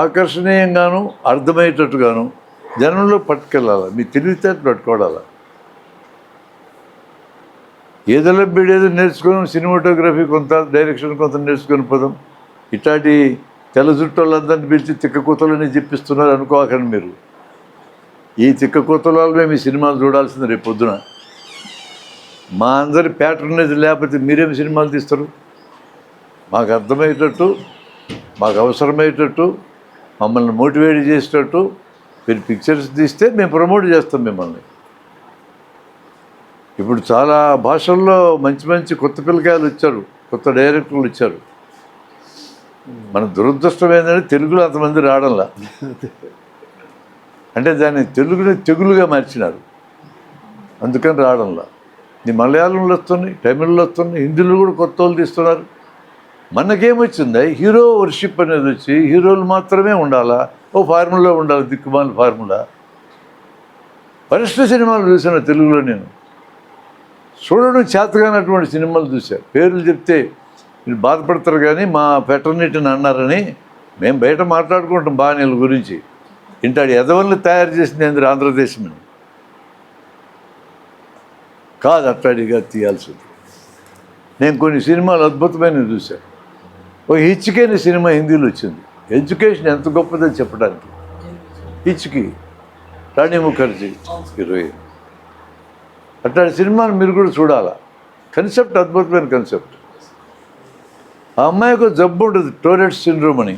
Speaker 2: ఆకర్షణీయంగాను, అర్థమయ్యేటట్టుగాను జనంలో పట్టుకెళ్ళాలి. మీ తెలివితేటలు పట్టుకోవాలి. ఏదో బిడేదో నేర్చుకొని సినిమాటోగ్రఫీ కొంత, డైరెక్షన్ కొంత నేర్చుకొని పోదాం. ఇట్లాంటి తెల్ల జుట్టు వాళ్ళందరినీ పిలిచి తిక్క కూతలని చెప్పిస్తున్నారు అనుకోకండి మీరు. ఈ తిక్క కూతల వాళ్ళమే మీ సినిమాలు చూడాల్సింది రేపు పొద్దున. మా అందరి ప్యాటర్నేజ్ లేకపోతే మీరేం సినిమాలు తీస్తారు? మాకు అర్థమయ్యేటట్టు, మాకు అవసరమయ్యేటట్టు, మమ్మల్ని మోటివేట్ చేసేటట్టు మీరు పిక్చర్స్ తీస్తే మేము ప్రమోట్ చేస్తాం మిమ్మల్ని. ఇప్పుడు చాలా భాషల్లో మంచి మంచి కొత్త పిల్లకాయలు వచ్చారు, కొత్త డైరెక్టర్లు వచ్చారు. మన దురదృష్టం ఏంటంటే తెలుగులో అంతమంది రావడంలా. అంటే దాన్ని తెలుగుని తెగులుగా మార్చినారు, అందుకని రావడంలా. ఈ మలయాళంలో వస్తున్నాయి, తమిళ్లో వస్తున్నాయి, హిందీలో కూడా కొత్త వాళ్ళు తీస్తున్నారు. మనకేమొచ్చింది? హీరో వర్షిప్ అనేది వచ్చి హీరోలు మాత్రమే ఉండాలా, ఓ ఫార్ములా ఉండాలి, దిక్కుమాల ఫార్ములా. వరిష్ట సినిమాలు చూశాను తెలుగులో, నేను చూడడం చేతగానటువంటి సినిమాలు చూశాను. పేర్లు చెప్తే మీరు బాధపడతారు, కానీ మా పెటర్నిటీని అన్నారని మేము బయట మాట్లాడుకుంటాం బాణీల గురించి. ఇంటాడు ఎదవల్ని తయారు చేసింది ఏంది ఆంధ్రదేశం కాదు, అట్టాడిగా తీయాల్సింది. నేను కొన్ని సినిమాలు అద్భుతమైనవి చూశాను. ఒక హిచ్కి సినిమా హిందీలో వచ్చింది. ఎడ్యుకేషన్ ఎంత గొప్పదని చెప్పడానికి. హిచ్కి, రాణి ముఖర్జీ హీరోయిన్. అట్లాంటి సినిమాలు మీరు కూడా చూడాలా. కన్సెప్ట్ అద్భుతమైన కన్సెప్ట్. ఆ అమ్మాయికి జబ్బు ఉంటుంది, టోరెట్ సిండ్రోమ్ అని.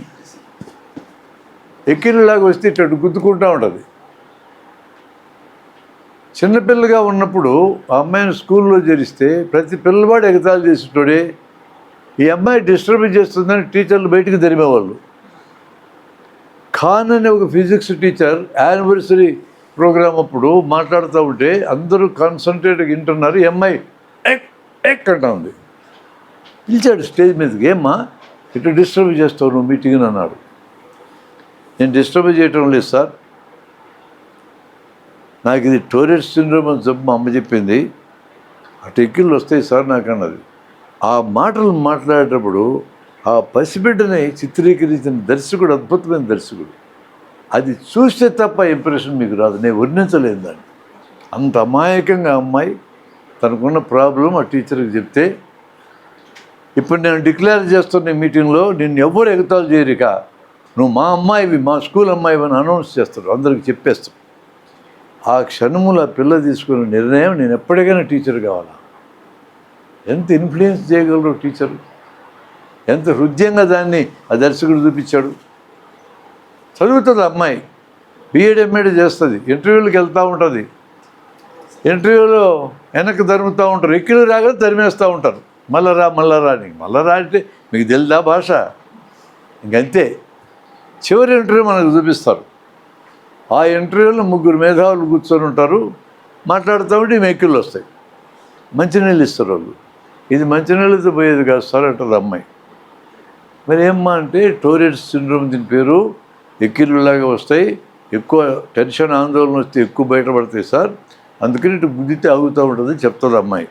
Speaker 2: ఎక్కిరిలాగా వస్తే ఇట్లా గుద్దుకుంటూ ఉంటుంది. చిన్నపిల్లగా ఉన్నప్పుడు ఆ అమ్మాయిని స్కూల్లో చేరిస్తే ప్రతి పిల్లవాడు ఎగతాళి చేసేటోడే. ఈ అమ్మాయి డిస్టర్బ్ చేస్తుందని టీచర్లు బయటికి తరిమేవాళ్ళు. ఖాన్ అనే ఒక ఫిజిక్స్ టీచర్ యానివర్సరీ ప్రోగ్రామ్ అప్పుడు మాట్లాడుతూ ఉంటే అందరూ కాన్సన్ట్రేట్గా వింటున్నారు. ఈ అమ్మాయి ఎక్ ఎక్ అంటా ఉంది. పిలిచాడు స్టేజ్ మీదకి, ఏమ్మా ఇట్లా డిస్టర్బ్ చేస్తావు నువ్వు మీటింగ్ అన్నాడు. నేను డిస్టర్బ్ చేయటం లేదు సార్, నాకు ఇది టోరెట్ సిండ్రోమ్ అని చెప్పి మా అమ్మ చెప్పింది, అటు ఎక్కిళ్ళు వస్తాయి సార్ నాకు అన్నది. ఆ మాటలు మాట్లాడేటప్పుడు ఆ పసిబిడ్డని చిత్రీకరించిన దర్శకుడు అద్భుతమైన దర్శకుడు. అది చూస్తే తప్ప ఇంప్రెషన్ మీకు రాదు, నేను వర్ణించలేను దాన్ని. అంత అమాయకంగా అమ్మాయి తనకున్న ప్రాబ్లం ఆ టీచర్కి చెప్తే, ఇప్పుడు నేను డిక్లేర్ చేస్తున్న మీటింగ్లో నిన్ను ఎవ్వరు ఎగతాలు చేయరిక, నువ్వు మా అమ్మాయివి, మా స్కూల్ అమ్మాయివి అని అనౌన్స్ చేస్తారు, అందరికి చెప్పేస్తాం. ఆ క్షణములు ఆ పిల్ల తీసుకున్న నిర్ణయం, నేను ఎప్పటికైనా టీచర్ కావాలా. ఎంత ఇన్ఫ్లుయెన్స్ చేయగలరు టీచరు, ఎంత హృదయంగా దాన్ని ఆ దర్శకుడు చూపించాడు. చదువుతుంది అమ్మాయి, బీఎడ్ ఎంఎడ్ చేస్తుంది, ఇంటర్వ్యూలకు వెళ్తూ ఉంటుంది. ఇంటర్వ్యూలో వెనక్కి తరుముతూ ఉంటారు, ఎక్కిలు రాగానే తరిమేస్తూ ఉంటారు, మళ్ళా అని. మళ్ళా అంటే మీకు తెలుదా భాష, ఇంకంతే. చివరి ఇంటర్వ్యూ మనకు చూపిస్తారు. ఆ ఇంటర్వ్యూలో 3 మేధావులు కూర్చొని ఉంటారు, మాట్లాడుతూ ఉంటే ఈ ఎక్కిళ్ళు వస్తాయి, మంచినీళ్ళు ఇస్తారు వాళ్ళు. ఇది మంచినీళ్ళతో పోయేది కాదు సార్ అంటారు అమ్మాయి. మరి ఏమ్మా అంటే టోరెట్ సిండ్రోమ్ దీని పేరు, ఎక్కిళ్ళలాగా వస్తాయి, ఎక్కువ టెన్షన్ ఆందోళన వస్తే ఎక్కువ బయటపడతాయి సార్, అందుకని ఇటు గుద్దితే ఆగుతూ ఉంటుంది చెప్తుంది అమ్మాయి.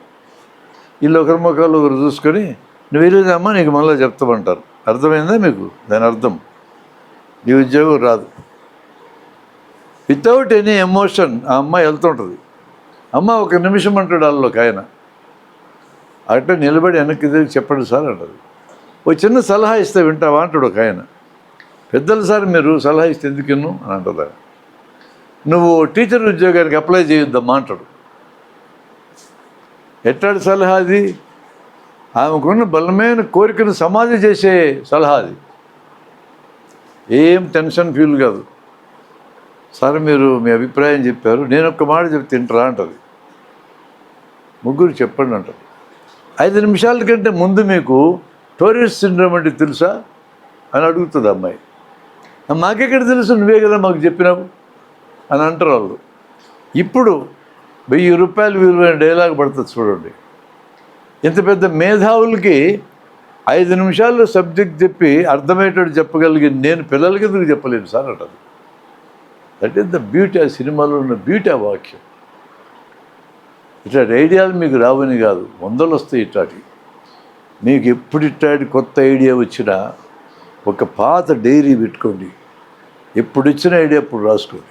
Speaker 2: వీళ్ళు ఒకరి ముఖాలు ఒకరు చూసుకొని, నువ్వు వెళ్ళేదమ్మా నీకు మళ్ళీ చెప్తామంటారు. అర్థమైందా మీకు దాని అర్థం? నీ ఉద్యోగం రాదు. వితౌట్ ఎనీ ఎమోషన్ ఆ అమ్మాయి వెళ్తుంటుంది. అమ్మ ఒక నిమిషం అంటాడు వాళ్ళకి ఆయన, అట్లా నిలబడి వెనక్కి చెప్పండి సార్ అంటారు. ఒక చిన్న సలహా ఇస్తే వింటావా అంటాడు ఒక ఆయన. పెద్దలు సార్ మీరు సలహా ఇస్తే ఎందుకు విన్ను అని అంటుందా. నువ్వు టీచర్ ఉద్యోగానికి అప్లై చేయొద్దమ్మా అంటాడు. ఎట్లాంటి సలహా అది? ఆమెకున్న బలమైన కోరికను సమాధి చేసే సలహా అది. ఏం టెన్షన్ ఫీల్ కాదు. సార్ మీరు మీ అభిప్రాయం చెప్పారు, నేను ఒక్క మాట చెప్తే తింటరా అంటుంది. 3 చెప్పండి అంటారు. 5 నిమిషాల కంటే ముందు మీకు టోరెట్ సిండ్రోమ్ అంటే తెలుసా అని అడుగుతుంది అమ్మాయి. మాకెక్కడ తెలుసు, నువ్వే కదా మాకు చెప్పినావు అని అంటారు వాళ్ళు. ఇప్పుడు 1000 రూపాయలు విలువైన డైలాగ్ పడుతుంది చూడండి. ఇంత పెద్ద మేధావులకి 5 నిమిషాల్లో సబ్జెక్ట్ చెప్పి అర్థమయ్యేటట్టు చెప్పగలిగి నేను పిల్లలకి ఎందుకు చెప్పలేను సార్ అంటారు. That is the beauty. ఆ సినిమాలో ఉన్న బ్యూటీ ఆ వాక్యం. ఇట్లాంటి ఐడియాలు మీకు రావని కాదు, 100 వస్తాయి ఇట్లాంటి. మీకు ఎప్పుడు ఇట్లాంటి కొత్త ఐడియా వచ్చినా ఒక పాత డైరీ పెట్టుకోండి, ఎప్పుడు ఇచ్చిన ఐడియా అప్పుడు రాసుకోండి.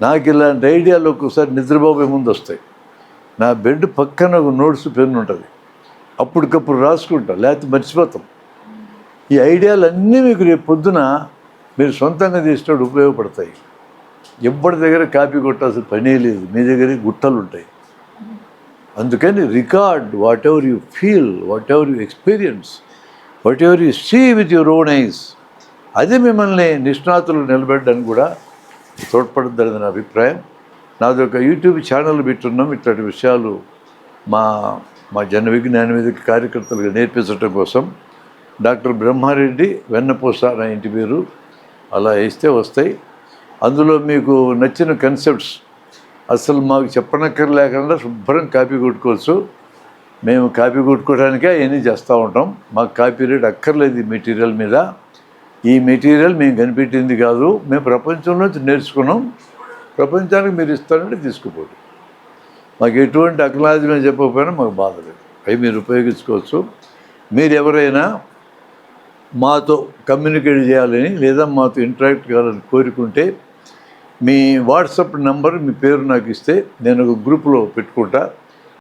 Speaker 2: నాకు ఇలాంటి ఐడియాలు ఒక్కోసారి నిద్రపోయే ముందు వస్తాయి. నా బెడ్ పక్కన ఒక నోట్స్ పెన్ ఉంటుంది, అప్పటికప్పుడు రాసుకుంటా, లేకపోతే మర్చిపోతాం. ఈ ఐడియాలన్నీ మీకు రేపు పొద్దున మీరు సొంతంగా చేసినప్పుడు ఉపయోగపడతాయి. ఎవరి దగ్గర కాపీ కొట్టాల్సిన పనే లేదు, మీ దగ్గర గుట్టలు ఉంటాయి. అందుకని record whatever you feel, whatever you experience, whatever you see with your own eyes, అది మిమ్మల్ని నిష్ణాతులు నిలబెట్టడానికి కూడా తోడ్పడుతుందని నా అభిప్రాయం. నాది ఒక యూట్యూబ్ ఛానల్ పెట్టున్నాం ఇట్లాంటి విషయాలు మా జన విజ్ఞాన వేదిక కార్యకర్తలుగా నేర్పించడం కోసం. డాక్టర్ బ్రహ్మారెడ్డి వెన్నపూస నా ఇంటి పేరు, అలా వేస్తే వస్తాయి. అందులో మీకు నచ్చిన కన్సెప్ట్స్ అసలు మాకు చెప్పనక్కర్లేకుండా శుభ్రం కాపీ కొట్టుకోవచ్చు. మేము కాపీ కొట్టుకోవడానికే అవన్నీ చేస్తూ ఉంటాం. మాకు కాపీ రేట్ అక్కర్లేదు ఈ మెటీరియల్ మీద. ఈ మెటీరియల్ మేము కనిపెట్టింది కాదు, మేము ప్రపంచంలోంచి నేర్చుకున్నాం. ప్రపంచానికి మీరు ఇస్తారంటే తీసుకుపోండి. మాకు ఎటువంటి అక్నాలజ్మెంట్ చెప్పకపోయినా మాకు బాధ లేదు, అవి మీరు ఉపయోగించుకోవచ్చు. మీరు ఎవరైనా మాతో కమ్యూనికేట్ చేయాలని లేదా మాతో ఇంటరాక్ట్ కావాలని కోరుకుంటే మీ వాట్సాప్ నెంబర్, మీ పేరు నాకు ఇస్తే నేను ఒక గ్రూప్లో పెట్టుకుంటా.